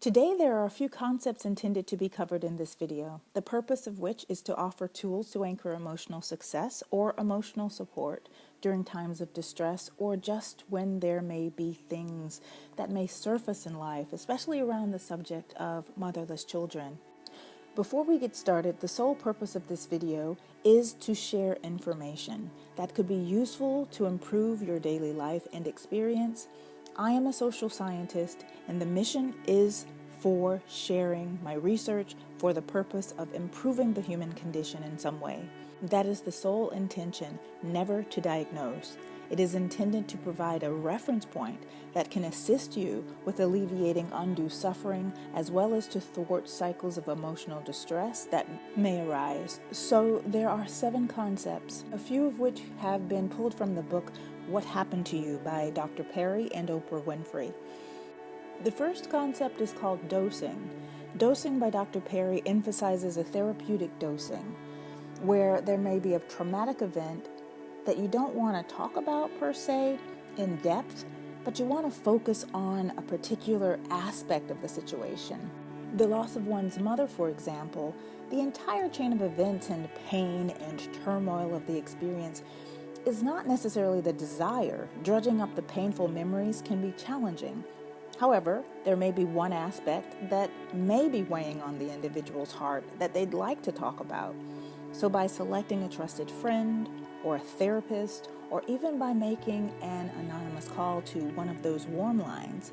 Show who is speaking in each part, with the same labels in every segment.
Speaker 1: Today, there are a few concepts intended to be covered in this video, the purpose of which is to offer tools to anchor emotional success or emotional support during times of distress or just when there may be things that may surface in life, especially around the subject of motherless children. Before we get started, the sole purpose of this video is to share information that could be useful to improve your daily life and experience. I am a social scientist, and the mission is for sharing my research for the purpose of improving the human condition in some way. That is the sole intention, never to diagnose. It is intended to provide a reference point that can assist you with alleviating undue suffering, as well as to thwart cycles of emotional distress that may arise. So there are 7 concepts, a few of which have been pulled from the book What Happened to You by Dr. Perry and Oprah Winfrey. The first concept is called dosing. Dosing by Dr. Perry emphasizes a therapeutic dosing, where there may be a traumatic event that you don't want to talk about per se in depth, but you want to focus on a particular aspect of the situation. The loss of one's mother, for example, the entire chain of events and pain and turmoil of the experience is not necessarily the desire. Dredging up the painful memories can be challenging. However, there may be one aspect that may be weighing on the individual's heart that they'd like to talk about. So by selecting a trusted friend or a therapist, or even by making an anonymous call to one of those warm lines.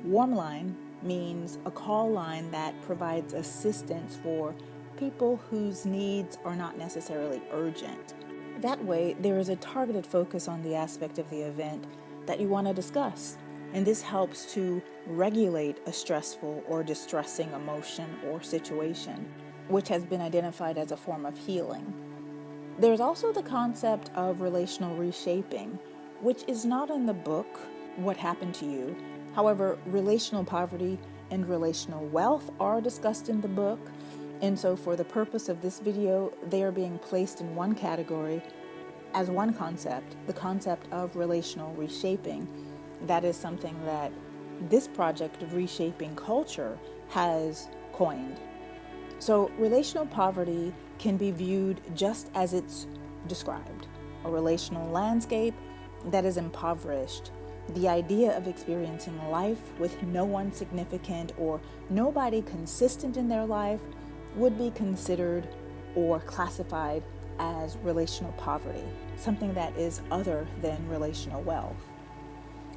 Speaker 1: Warm line means a call line that provides assistance for people whose needs are not necessarily urgent. That way, there is a targeted focus on the aspect of the event that you want to discuss. And this helps to regulate a stressful or distressing emotion or situation, which has been identified as a form of healing. There's also the concept of relational reshaping, which is not in the book, What Happened to You. However, relational poverty and relational wealth are discussed in the book. And so for the purpose of this video, they are being placed in one category as one concept, the concept of relational reshaping. That is something that this project of reshaping culture has coined. So relational poverty can be viewed just as it's described, a relational landscape that is impoverished. The idea of experiencing life with no one significant or nobody consistent in their life would be considered or classified as relational poverty, something that is other than relational wealth.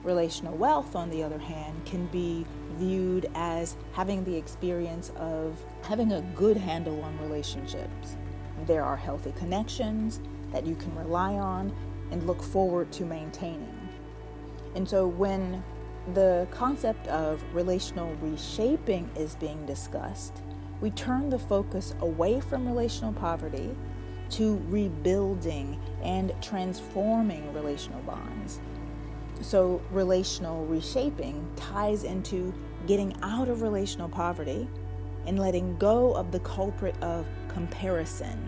Speaker 1: Relational wealth, on the other hand, can be viewed as having the experience of having a good handle on relationships. There are healthy connections that you can rely on and look forward to maintaining. And so when the concept of relational reshaping is being discussed, we turn the focus away from relational poverty to rebuilding and transforming relational bonds. So relational reshaping ties into getting out of relational poverty and letting go of the culprit of comparison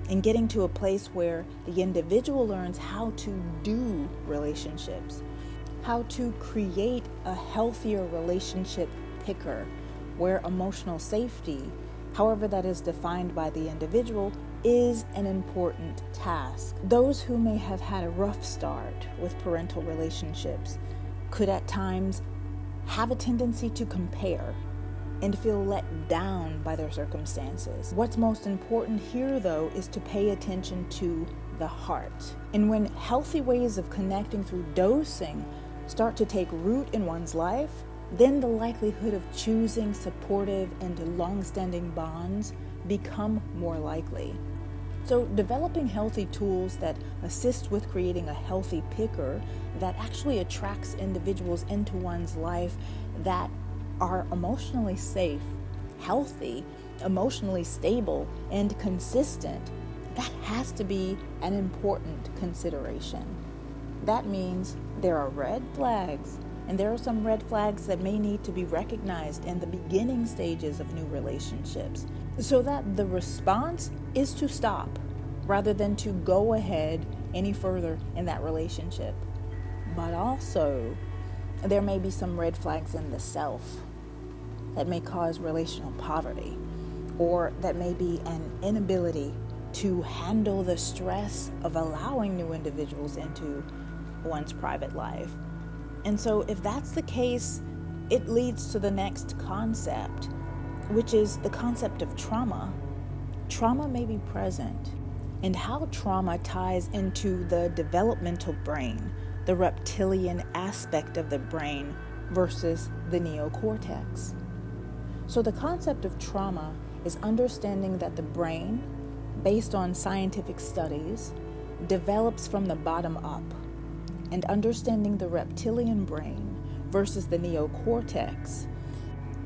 Speaker 1: and getting to a place where the individual learns how to do relationships, how to create a healthier relationship picker where emotional safety, however that is defined by the individual, is an important task. Those who may have had a rough start with parental relationships could at times have a tendency to compare and feel let down by their circumstances. What's most important here, though, is to pay attention to the heart. And when healthy ways of connecting through dosing start to take root in one's life, then the likelihood of choosing supportive and long-standing bonds become more likely. So developing healthy tools that assist with creating a healthy picker that actually attracts individuals into one's life that are emotionally safe, healthy, emotionally stable, and consistent, that has to be an important consideration. That means there are red flags, and there are some red flags that may need to be recognized in the beginning stages of new relationships, so that the response is to stop rather than to go ahead any further in that relationship. But also, there may be some red flags in the self. that may cause relational poverty, or that may be an inability to handle the stress of allowing new individuals into one's private life. And so if that's the case, it leads to the next concept, which is the concept of trauma. Trauma may be present, and how trauma ties into the developmental brain, the reptilian aspect of the brain versus the neo-cortex. So the concept of trauma is understanding that the brain, based on scientific studies, develops from the bottom up, and understanding the reptilian brain versus the neo-cortex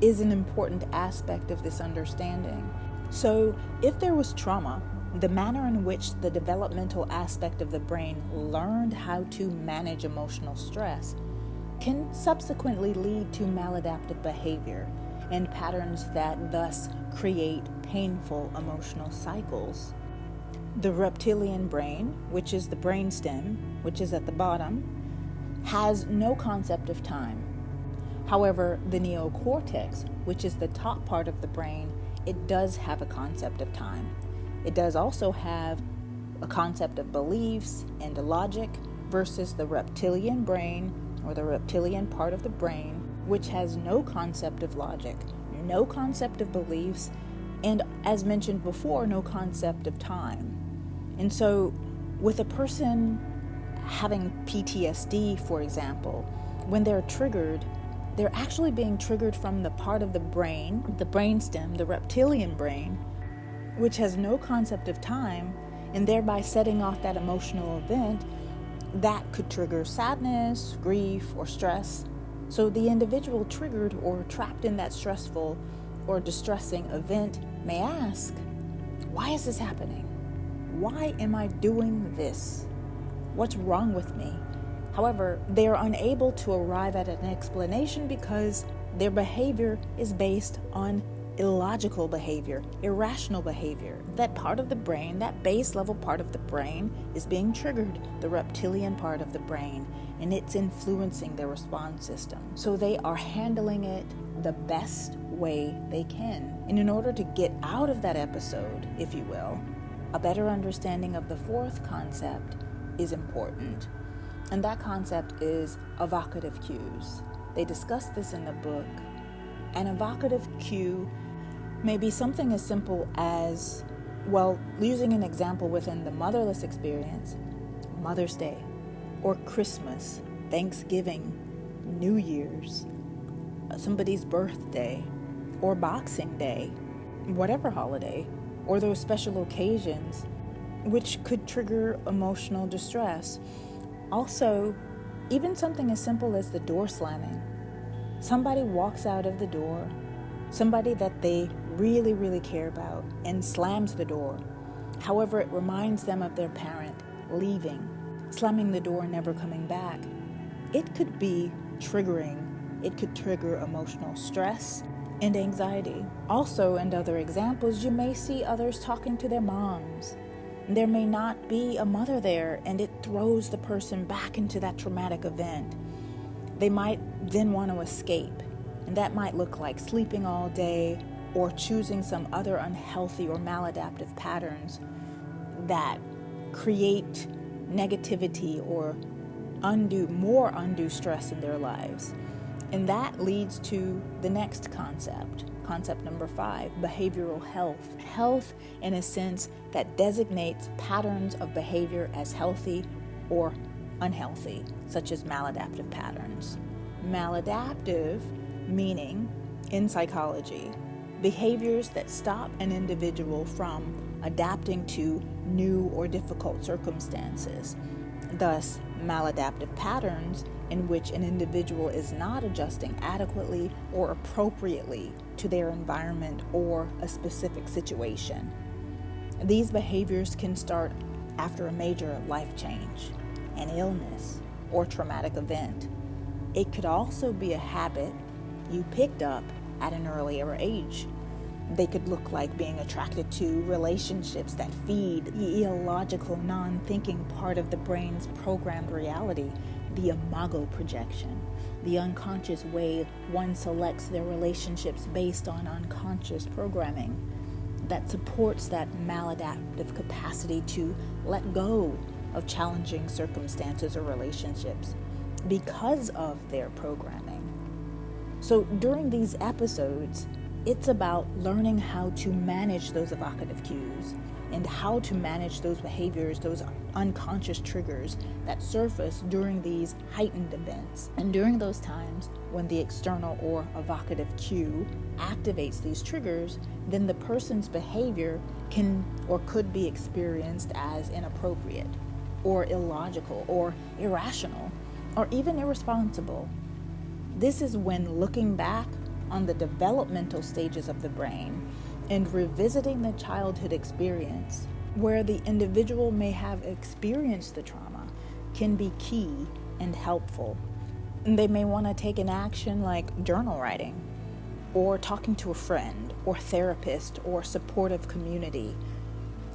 Speaker 1: is an important aspect of this understanding. So if there was trauma, the manner in which the developmental aspect of the brain learned how to manage emotional stress can subsequently lead to maladaptive behavior and patterns that thus create painful emotional cycles. The reptilian brain, which is the brainstem, which is at the bottom, has no concept of time. However, the neocortex, which is the top part of the brain, it does have a concept of time. It does also have a concept of beliefs and logic versus the reptilian brain, or the reptilian part of the brain, which has no concept of logic, no concept of beliefs, and as mentioned before, no concept of time. And so with a person having PTSD, for example, when they're triggered, they're actually being triggered from the part of the brain, the brainstem, the reptilian brain, which has no concept of time, and thereby setting off that emotional event that could trigger sadness, grief, or stress. So the individual triggered or trapped in that stressful or distressing event may ask, why is this happening? Why am I doing this? What's wrong with me? However, they are unable to arrive at an explanation because their behavior is based on illogical behavior, irrational behavior. That part of the brain, that base level part of the brain is being triggered, the reptilian part of the brain, and it's influencing their response system. So they are handling it the best way they can. And in order to get out of that episode, if you will, a better understanding of the fourth concept is important. And that concept is evocative cues. They discuss this in the book. An evocative cue may be something as simple as, well, using an example within the motherless experience, Mother's Day, or Christmas, Thanksgiving, New Year's, somebody's birthday, or Boxing Day, whatever holiday, or those special occasions, which could trigger emotional distress. Also, even something as simple as the door slamming. Somebody walks out of the door, somebody that they really, really care about, and slams the door. However, it reminds them of their parent leaving, slamming the door and never coming back. It could be triggering. It could trigger emotional stress and anxiety. Also, in other examples, you may see others talking to their moms. There may not be a mother there, and it throws the person back into that traumatic event. They might then want to escape, and that might look like sleeping all day or choosing some other unhealthy or maladaptive patterns that create negativity or more undue stress in their lives. And that leads to the next concept number 5, behavioral health. Health in a sense that designates patterns of behavior as healthy or unhealthy, such as maladaptive patterns. Maladaptive meaning, in psychology, behaviors that stop an individual from adapting to new or difficult circumstances. Thus, maladaptive patterns in which an individual is not adjusting adequately or appropriately to their environment or a specific situation. These behaviors can start after a major life change, an illness, or traumatic event. It could also be a habit you picked up at an earlier age. They could look like being attracted to relationships that feed the illogical, non-thinking part of the brain's programmed reality, the imago projection. the unconscious way one selects their relationships based on unconscious programming that supports that maladaptive capacity to let go of challenging circumstances or relationships because of their programming. So during these episodes, it's about learning how to manage those evocative cues and how to manage those behaviors, those unconscious triggers that surface during these heightened events. And during those times when the external or evocative cue activates these triggers, then the person's behavior can or could be experienced as inappropriate or illogical or irrational or even irresponsible. This is when looking back on the developmental stages of the brain and revisiting the childhood experience where the individual may have experienced the trauma can be key and helpful. And they may want to take an action like journal writing or talking to a friend or therapist or supportive community.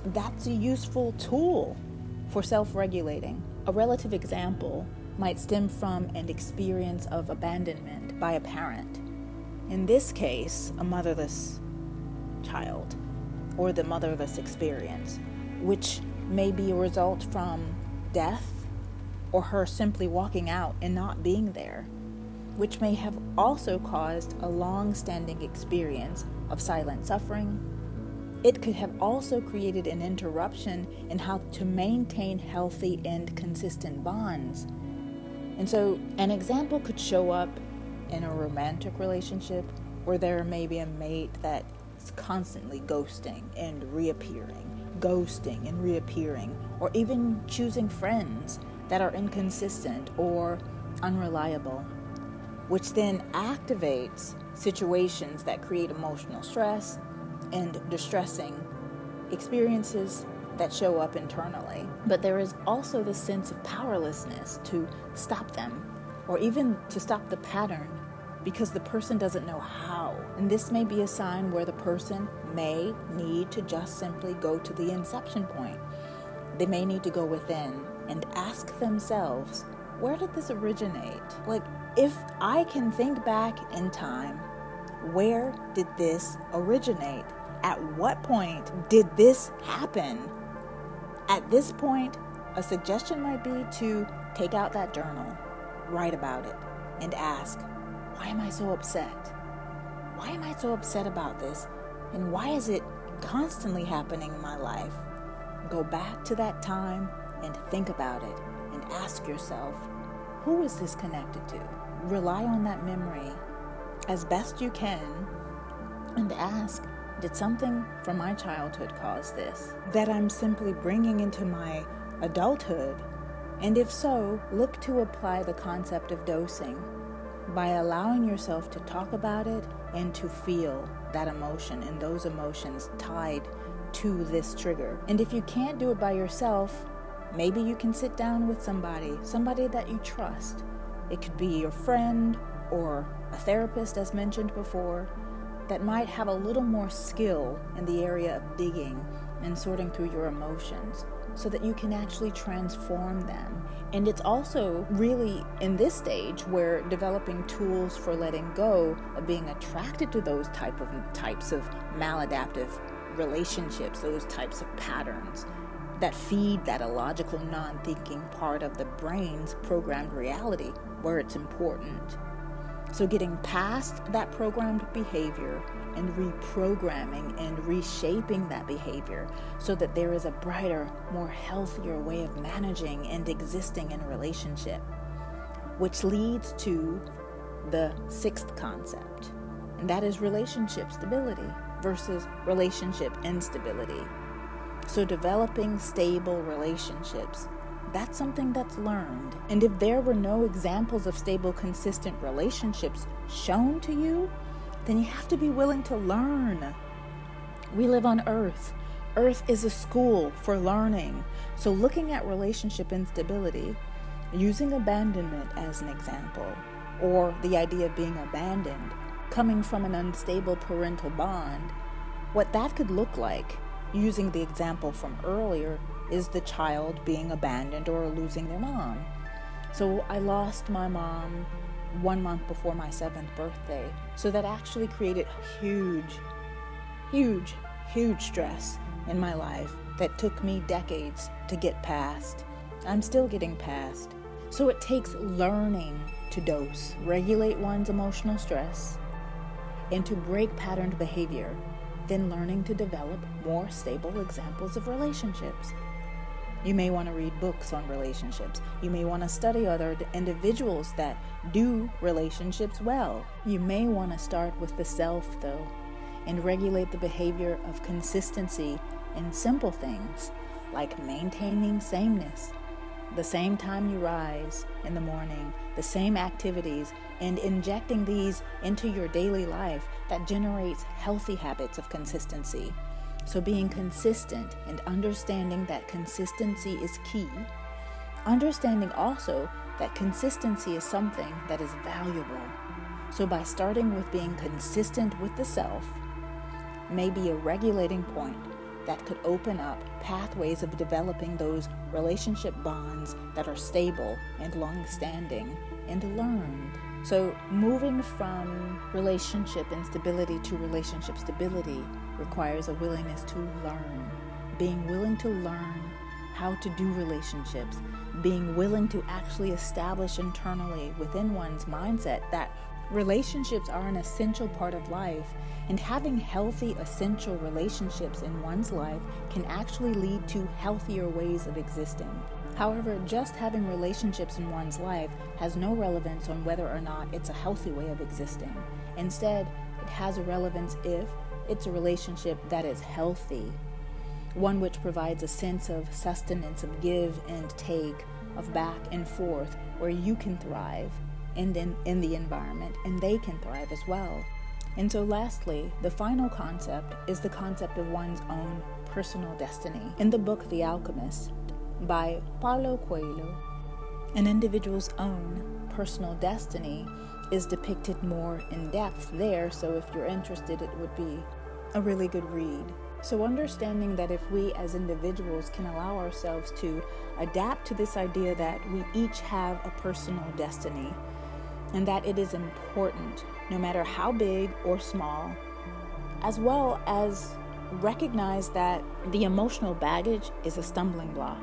Speaker 1: That's a useful tool for self-regulating. A relative example might stem from an experience of abandonment by a parent. In this case, a motherless child or the motherless experience, which may be a result from death or her simply walking out and not being there, which may have also caused a long-standing experience of silent suffering. It could have also created an interruption in how to maintain healthy and consistent bonds. And so an example could show up in a romantic relationship where there may be a mate that is constantly ghosting and reappearing, or even choosing friends that are inconsistent or unreliable, which then activates situations that create emotional stress and distressing experiences that show up internally. But there is also the sense of powerlessness to stop them or even to stop the pattern because the person doesn't know how. And this may be a sign where the person may need to just simply go to the inception point. They may need to go within and ask themselves, where did this originate? Like, if I can think back in time, where did this originate? At what point did this happen? At this point, a suggestion might be to take out that journal, write about it, and ask, why am I so upset? Why am I so upset about this? And why is it constantly happening in my life? Go back to that time and think about it and ask yourself, who is this connected to? Rely on that memory as best you can and ask, did something from my childhood cause this that I'm simply bringing into my adulthood? And if so, look to apply the concept of dosing by allowing yourself to talk about it and to feel that emotion and those emotions tied to this trigger. And if you can't do it by yourself, maybe you can sit down with somebody that you trust. It could be your friend or a therapist, as mentioned before, that might have a little more skill in the area of digging and sorting through your emotions so that you can actually transform them. And it's also really in this stage where developing tools for letting go of being attracted to those types of maladaptive relationships, those types of patterns that feed that illogical, non-thinking part of the brain's programmed reality where it's important. So getting past that programmed behavior and reprogramming and reshaping that behavior so that there is a brighter, more healthier way of managing and existing in a relationship, which leads to the sixth concept, and that is relationship stability versus relationship instability. So developing stable relationships, that's something that's learned. And if there were no examples of stable, consistent relationships shown to you, then you have to be willing to learn. We live on Earth. Earth is a school for learning. So looking at relationship instability, using abandonment as an example, or the idea of being abandoned, coming from an unstable parental bond, what that could look like, using the example from earlier, is the child being abandoned or losing their mom. So I lost my mom 1 month before my 7th birthday. So that actually created huge stress in my life that took me decades to get past. I'm still getting past. So it takes learning to dose, regulate one's emotional stress, and to break patterned behavior, then learning to develop more stable examples of relationships. You may want to read books on relationships. You may want to study other individuals that do relationships well. You may want to start with the self, though, and regulate the behavior of consistency in simple things like maintaining sameness, the same time you rise in the morning, the same activities, and injecting these into your daily life that generates healthy habits of consistency. So being consistent and understanding that consistency is key. Understanding also that consistency is something that is valuable. So by starting with being consistent with the self, may be a regulating point that could open up pathways of developing those relationship bonds that are stable and long-standing and learned. So moving from relationship instability to relationship stability requires a willingness to learn. Being willing to learn how to do relationships. Being willing to actually establish internally within one's mindset that relationships are an essential part of life, and having healthy, essential relationships in one's life can actually lead to healthier ways of existing. However, just having relationships in one's life has no relevance on whether or not it's a healthy way of existing. Instead, it has a relevance if it's a relationship that is healthy, one which provides a sense of sustenance, of give and take, of back and forth, where you can thrive and in the environment, and they can thrive as well. And so lastly, the final concept is the concept of one's own personal destiny. In the book The Alchemist by Paulo Coelho, an individual's own personal destiny is depicted more in depth there, so if you're interested, it would be a really good read. So understanding that if we as individuals can allow ourselves to adapt to this idea that we each have a personal destiny, and that it is important, no matter how big or small, as well as recognize that the emotional baggage is a stumbling block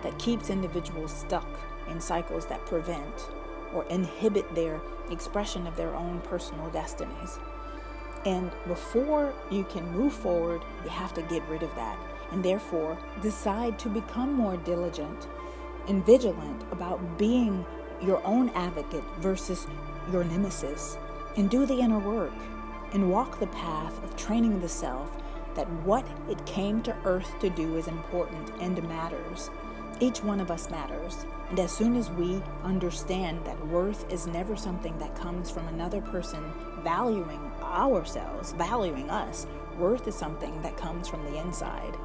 Speaker 1: that keeps individuals stuck in cycles that prevent or inhibit their expression of their own personal destinies. And before you can move forward, you have to get rid of that, and therefore decide to become more diligent and vigilant about being your own advocate versus your nemesis, and do the inner work and walk the path of training the self that what it came to earth to do is important and matters. Each one of us matters, and as soon as we understand that worth is never something that comes from another person valuing ourselves, valuing us, worth is something that comes from the inside.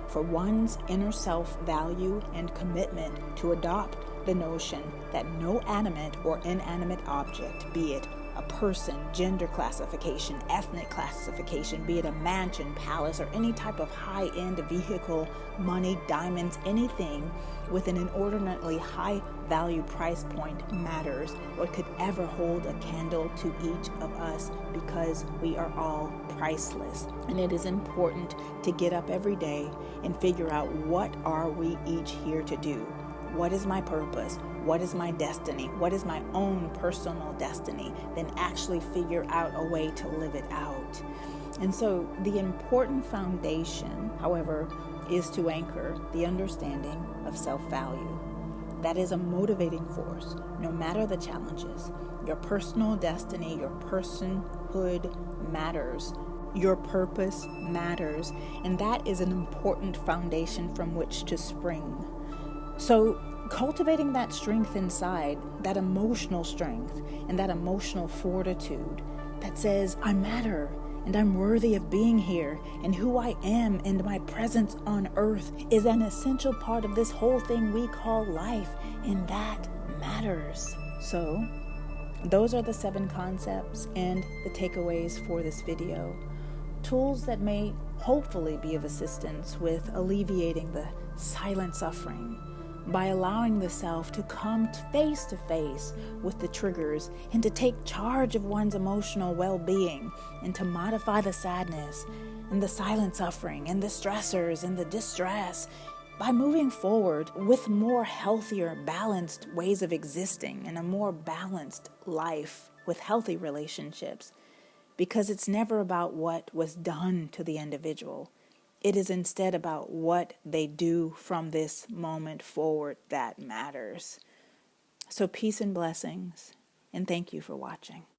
Speaker 1: For one's inner self-value and commitment to adopt the notion that no animate or inanimate object, be it a person, gender classification, ethnic classification, be it a mansion, palace, or any type of high-end vehicle, money, diamonds, anything with an inordinately high value price point matters or could ever hold a candle to each of us, because we are all priceless. And it is important to get up every day and figure out, what are we each here to do? What is my purpose? What is my destiny? What is my own personal destiny? Then actually figure out a way to live it out. And so the important foundation, however, is to anchor the understanding of self-value. That is a motivating force, no matter the challenges. Your personal destiny, your personhood matters. Your purpose matters. And that is an important foundation from which to spring. So cultivating that strength inside, that emotional strength and that emotional fortitude that says, I matter and I'm worthy of being here, and who I am and my presence on earth is an essential part of this whole thing we call life, and that matters. So those are the 7 concepts and the takeaways for this video. Tools that may hopefully be of assistance with alleviating the silent suffering by allowing the self to come face to face with the triggers and to take charge of one's emotional well-being and to modify the sadness and the silent suffering and the stressors and the distress by moving forward with more healthier, balanced ways of existing and a more balanced life with healthy relationships. Because it's never about what was done to the individual. It is instead about what they do from this moment forward that matters. So peace and blessings, and thank you for watching.